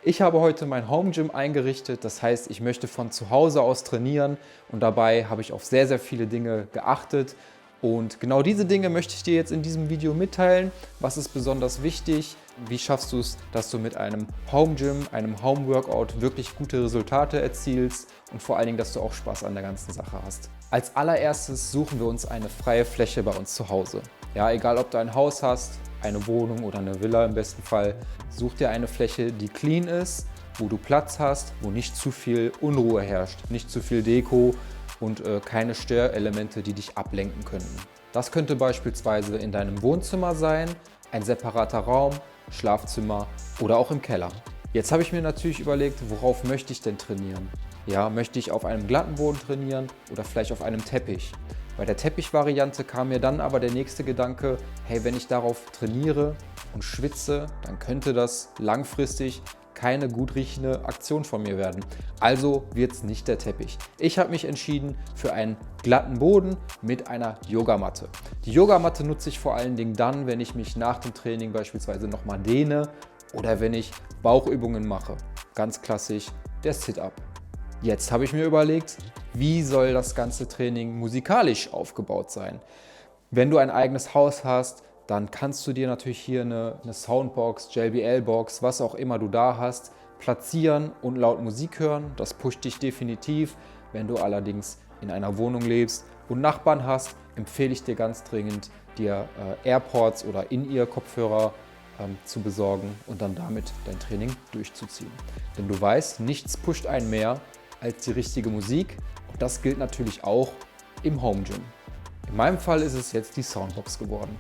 Ich habe heute mein Home Gym eingerichtet, das heißt, ich möchte von zu Hause aus trainieren und dabei habe ich auf sehr, sehr viele Dinge geachtet. Und genau diese Dinge möchte ich dir jetzt in diesem Video mitteilen. Was ist besonders wichtig? Wie schaffst du es, dass du mit einem Home Gym, einem Home Workout wirklich gute Resultate erzielst und vor allen Dingen, dass du auch Spaß an der ganzen Sache hast. Als allererstes suchen wir uns eine freie Fläche bei uns zu Hause. Ja, egal ob du ein Haus hast, eine Wohnung oder eine Villa im besten Fall, such dir eine Fläche, die clean ist, wo du Platz hast, wo nicht zu viel Unruhe herrscht, nicht zu viel Deko und keine Störelemente, die dich ablenken könnten. Das könnte beispielsweise in deinem Wohnzimmer sein, ein separater Raum, Schlafzimmer oder auch im Keller. Jetzt habe ich mir natürlich überlegt, worauf möchte ich denn trainieren? Ja, möchte ich auf einem glatten Boden trainieren oder vielleicht auf einem Teppich? Bei der Teppichvariante kam mir dann aber der nächste Gedanke, hey, wenn ich darauf trainiere und schwitze, dann könnte das langfristig keine gut riechende Aktion von mir werden. Also wird es nicht der Teppich. Ich habe mich entschieden für einen glatten Boden mit einer Yogamatte. Die Yogamatte nutze ich vor allen Dingen dann, wenn ich mich nach dem Training beispielsweise nochmal dehne oder wenn ich Bauchübungen mache. Ganz klassisch der Sit-Up. Jetzt habe ich mir überlegt, wie soll das ganze Training musikalisch aufgebaut sein? Wenn du ein eigenes Haus hast, dann kannst du dir natürlich hier eine Soundbox, JBL-Box, was auch immer du da hast, platzieren und laut Musik hören. Das pusht dich definitiv. Wenn du allerdings in einer Wohnung lebst und Nachbarn hast, empfehle ich dir ganz dringend, dir AirPods oder In-Ear-Kopfhörer zu besorgen und dann damit dein Training durchzuziehen. Denn du weißt, nichts pusht einen mehr als die richtige Musik. Und das gilt natürlich auch im Home Gym. In meinem Fall ist es jetzt die Soundbox geworden.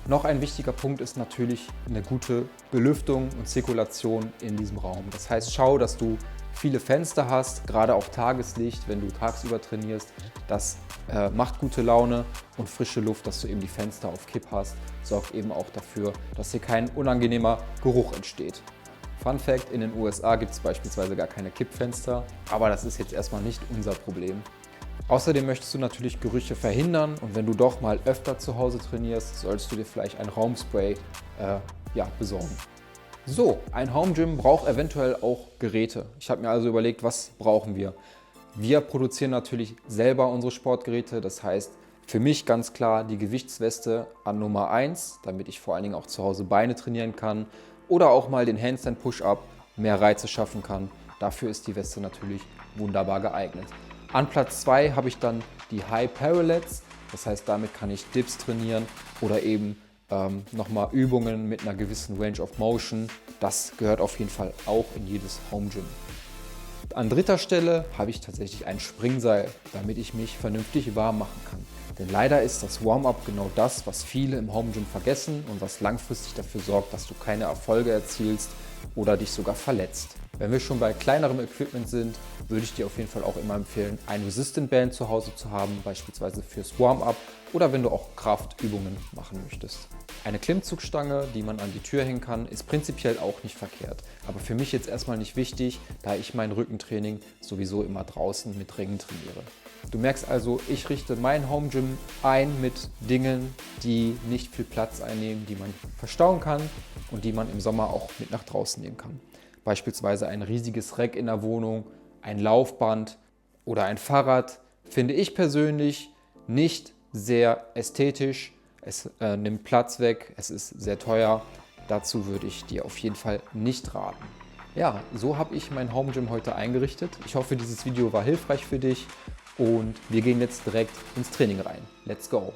Noch ein wichtiger Punkt ist natürlich eine gute Belüftung und Zirkulation in diesem Raum. Das heißt, schau, dass du viele Fenster hast, gerade auch Tageslicht, wenn du tagsüber trainierst. Das macht gute Laune und frische Luft, dass du eben die Fenster auf Kipp hast, sorgt eben auch dafür, dass hier kein unangenehmer Geruch entsteht. Fun Fact: In den USA gibt es beispielsweise gar keine Kippfenster, aber das ist jetzt erstmal nicht unser Problem. Außerdem möchtest du natürlich Gerüche verhindern und wenn du doch mal öfter zu Hause trainierst, solltest du dir vielleicht ein Raumspray besorgen. So, ein Home Gym braucht eventuell auch Geräte. Ich habe mir also überlegt, was brauchen wir? Wir produzieren natürlich selber unsere Sportgeräte, das heißt für mich ganz klar die Gewichtsweste an Nummer 1, damit ich vor allen Dingen auch zu Hause Beine trainieren kann oder auch mal den Handstand Push-Up mehr Reize schaffen kann. Dafür ist die Weste natürlich wunderbar geeignet. An Platz 2 habe ich dann die High Parallettes, das heißt damit kann ich Dips trainieren oder eben nochmal Übungen mit einer gewissen Range of Motion. Das gehört auf jeden Fall auch in jedes Home Gym. An dritter Stelle habe ich tatsächlich ein Springseil, damit ich mich vernünftig warm machen kann. Denn leider ist das Warm-up genau das, was viele im Home Gym vergessen und was langfristig dafür sorgt, dass du keine Erfolge erzielst oder dich sogar verletzt. Wenn wir schon bei kleinerem Equipment sind, würde ich dir auf jeden Fall auch immer empfehlen, ein Resistant Band zu Hause zu haben, beispielsweise fürs Warm-up oder wenn du auch Kraftübungen machen möchtest. Eine Klimmzugstange, die man an die Tür hängen kann, ist prinzipiell auch nicht verkehrt. Aber für mich jetzt erstmal nicht wichtig, da ich mein Rückentraining sowieso immer draußen mit Ringen trainiere. Du merkst also, ich richte mein Home Gym ein mit Dingen, die nicht viel Platz einnehmen, die man verstauen kann und die man im Sommer auch mit nach draußen nehmen kann. Beispielsweise ein riesiges Rack in der Wohnung, ein Laufband oder ein Fahrrad finde ich persönlich nicht sehr ästhetisch. Es nimmt Platz weg, es ist sehr teuer. Dazu würde ich dir auf jeden Fall nicht raten. Ja, so habe ich mein Home Gym heute eingerichtet. Ich hoffe, dieses Video war hilfreich für dich und wir gehen jetzt direkt ins Training rein. Let's go!